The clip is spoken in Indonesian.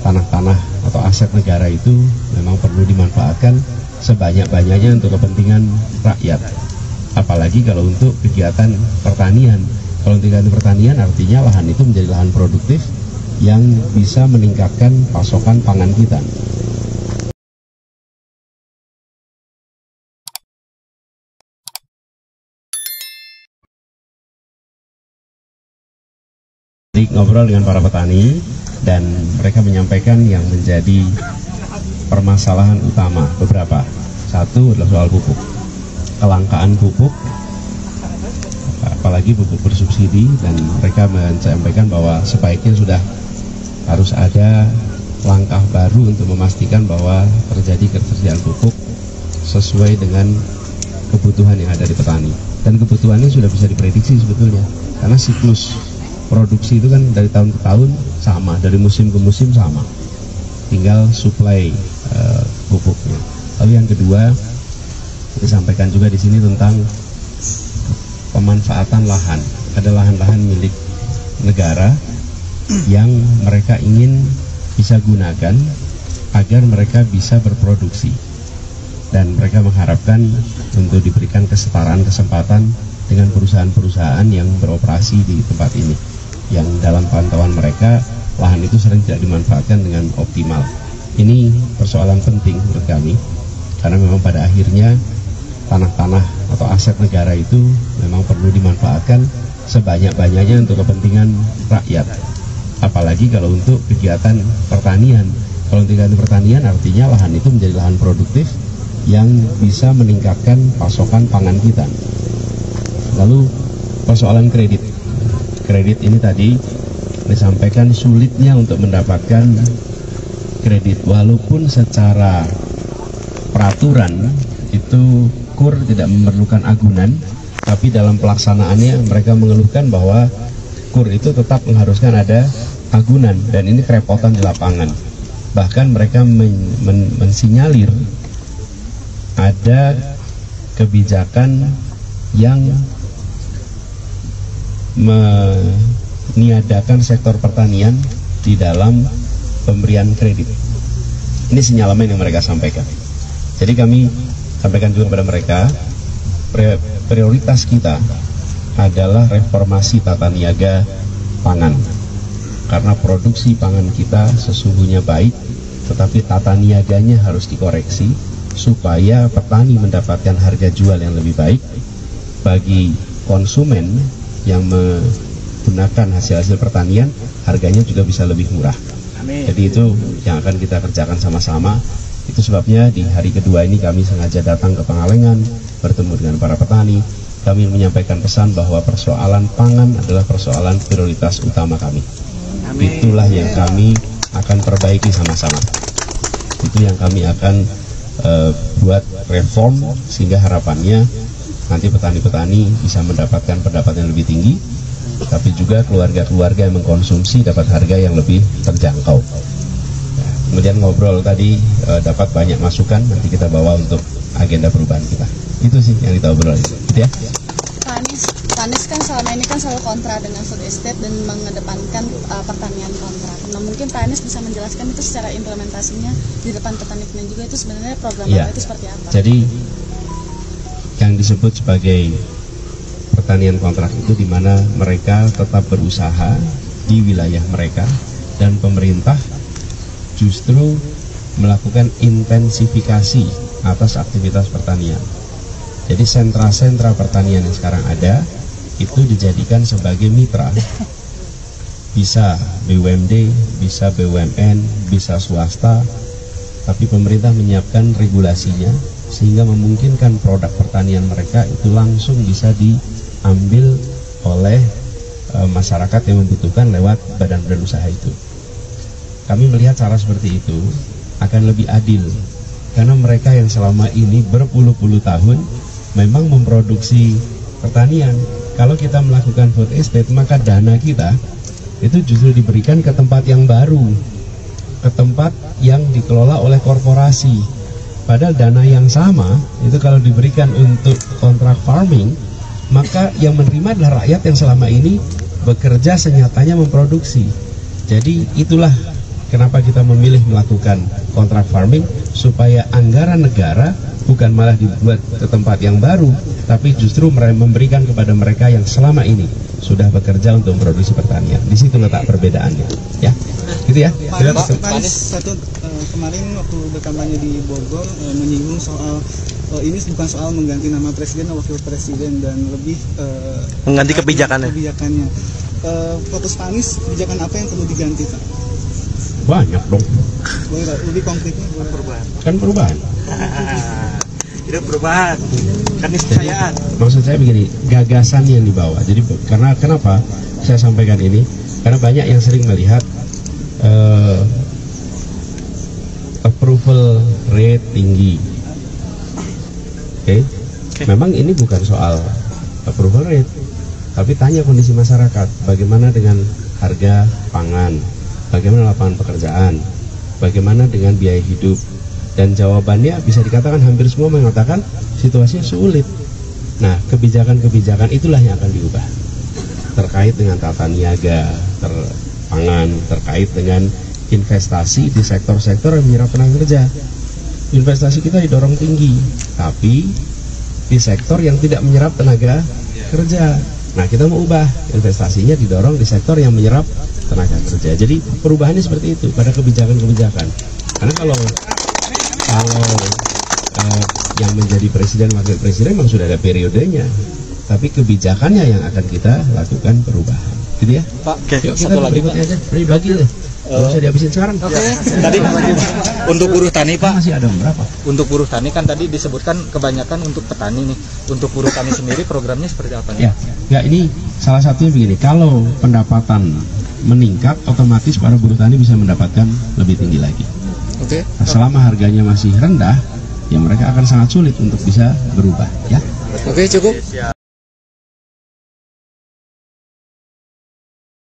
tanah-tanah atau aset negara itu memang perlu dimanfaatkan sebanyak-banyaknya untuk kepentingan rakyat. Apalagi kalau untuk kegiatan pertanian. Kalau untuk kegiatan pertanian artinya lahan itu menjadi lahan produktif yang bisa meningkatkan pasokan pangan kita. Ngobrol dengan para petani dan mereka menyampaikan yang menjadi permasalahan utama beberapa. Satu adalah soal pupuk, kelangkaan pupuk, apalagi pupuk bersubsidi, dan mereka menyampaikan bahwa sebaiknya sudah harus ada langkah baru untuk memastikan bahwa terjadi ketersediaan pupuk sesuai dengan kebutuhan yang ada di petani. Dan kebutuhannya sudah bisa diprediksi sebetulnya, karena siklus produksi itu kan dari tahun ke tahun sama, dari musim ke musim sama, tinggal suplai pupuknya. Lalu yang kedua disampaikan juga di sini tentang pemanfaatan lahan. Ada lahan-lahan milik negara yang mereka ingin bisa gunakan agar mereka bisa berproduksi, dan mereka mengharapkan untuk diberikan kesetaraan kesempatan dengan perusahaan-perusahaan yang beroperasi di tempat ini, yang dalam pantauan mereka lahan itu sering tidak dimanfaatkan dengan optimal. Ini persoalan penting menurut kami, karena memang pada akhirnya tanah-tanah atau aset negara itu memang perlu dimanfaatkan sebanyak-banyaknya untuk kepentingan rakyat. Apalagi kalau untuk kegiatan pertanian. Kalau untuk kegiatan pertanian artinya lahan itu menjadi lahan produktif yang bisa meningkatkan pasokan pangan kita. Lalu persoalan kredit. Kredit ini tadi disampaikan sulitnya untuk mendapatkan kredit, walaupun secara peraturan itu KUR tidak memerlukan agunan, tapi dalam pelaksanaannya mereka mengeluhkan bahwa KUR itu tetap mengharuskan ada agunan, dan ini kerepotan di lapangan. Bahkan mereka mensinyalir ada kebijakan yang meniadakan sektor pertanian di dalam pemberian kredit. Ini sinyalemen yang mereka sampaikan. Jadi kami sampaikan juga kepada mereka, prioritas kita adalah reformasi tata niaga pangan, karena produksi pangan kita sesungguhnya baik, tetapi tata niaganya harus dikoreksi supaya petani mendapatkan harga jual yang lebih baik, bagi konsumen yang menggunakan hasil-hasil pertanian harganya juga bisa lebih murah. Amin. Jadi itu yang akan kita kerjakan sama-sama. Itu sebabnya di hari kedua ini kami sengaja datang ke Pangalengan, bertemu dengan para petani. Kami menyampaikan pesan bahwa persoalan pangan adalah persoalan prioritas utama kami. Amin. Itulah yang kami akan perbaiki sama-sama. Itu yang kami akan buat reform, sehingga harapannya nanti petani-petani bisa mendapatkan pendapatan yang lebih tinggi, tapi juga keluarga-keluarga yang mengkonsumsi dapat harga yang lebih terjangkau. Kemudian ngobrol tadi dapat banyak masukan, nanti kita bawa untuk agenda perubahan kita. Itu sih yang kita obrol, gitu ya. Pak Anies kan selama ini kan selalu kontra dengan food estate dan mengedepankan pertanian kontrak. Nah, mungkin Pak Anies bisa menjelaskan itu secara implementasinya di depan petani juga, itu sebenarnya program itu seperti apa? Jadi yang disebut sebagai pertanian kontrak itu di mana mereka tetap berusaha di wilayah mereka, dan pemerintah justru melakukan intensifikasi atas aktivitas pertanian. Jadi sentra-sentra pertanian yang sekarang ada itu dijadikan sebagai mitra, bisa BUMD, bisa BUMN, bisa swasta, tapi pemerintah menyiapkan regulasinya sehingga memungkinkan produk pertanian mereka itu langsung bisa diambil oleh masyarakat yang membutuhkan lewat badan-badan usaha itu. Kami melihat cara seperti itu akan lebih adil, karena mereka yang selama ini berpuluh-puluh tahun memang memproduksi pertanian. Kalau kita melakukan food estate, maka dana kita itu justru diberikan ke tempat yang baru, ke tempat yang dikelola oleh korporasi. Padahal dana yang sama itu kalau diberikan untuk kontrak farming, maka yang menerima adalah rakyat yang selama ini bekerja senyatanya memproduksi. Jadi itulah kenapa kita memilih melakukan kontrak farming, supaya anggaran negara bukan malah dibuat ke tempat yang baru, tapi justru memberikan kepada mereka yang selama ini sudah bekerja untuk memproduksi pertanian. Di situ letak perbedaannya, ya. Gitu ya. Pak Anies kemarin waktu berkampanye di Bogor menyinggung soal ini bukan soal mengganti nama presiden dan wakil presiden, dan lebih mengganti kebijakannya. Fokus Pak Anies, kebijakan apa yang perlu diganti, Pak? Banyak dong. Lebih konkretnya Perubahan. Kan perubahan. Itu perubahan. Kan niscayaan. Maksud saya begini, gagasan yang dibawa. Jadi karena kenapa saya sampaikan ini? Karena banyak yang sering melihat approval rate tinggi. Oke. Memang ini bukan soal approval rate, tapi tanya kondisi masyarakat, bagaimana dengan harga pangan, bagaimana lapangan pekerjaan, bagaimana dengan biaya hidup. Dan jawabannya bisa dikatakan hampir semua mengatakan situasinya sulit. Nah, kebijakan-kebijakan itulah yang akan diubah. Terkait dengan tata niaga, pangan, terkait dengan investasi di sektor-sektor yang menyerap tenaga kerja. Investasi kita didorong tinggi, tapi di sektor yang tidak menyerap tenaga kerja. Nah, kita mau ubah investasinya didorong di sektor yang menyerap tenaga kerja. Jadi perubahannya seperti itu pada kebijakan-kebijakan. Karena kalau yang menjadi presiden wakil presiden memang sudah ada periodenya, tapi kebijakannya yang akan kita lakukan perubahan, gitu ya. Pak, yuk kita berikutnya aja, bagi deh. Nggak usah dihabisin sekarang. Tadi untuk buruh tani, Pak. Masih ada berapa? Untuk buruh tani kan tadi disebutkan kebanyakan untuk petani nih. Untuk buruh tani sendiri programnya seperti apa nih? Ya, ini salah satunya begini. Kalau pendapatan meningkat, otomatis para buruh tani bisa mendapatkan lebih tinggi lagi. Oke. Nah, selama harganya masih rendah, ya mereka akan sangat sulit untuk bisa berubah, ya. Oke, cukup.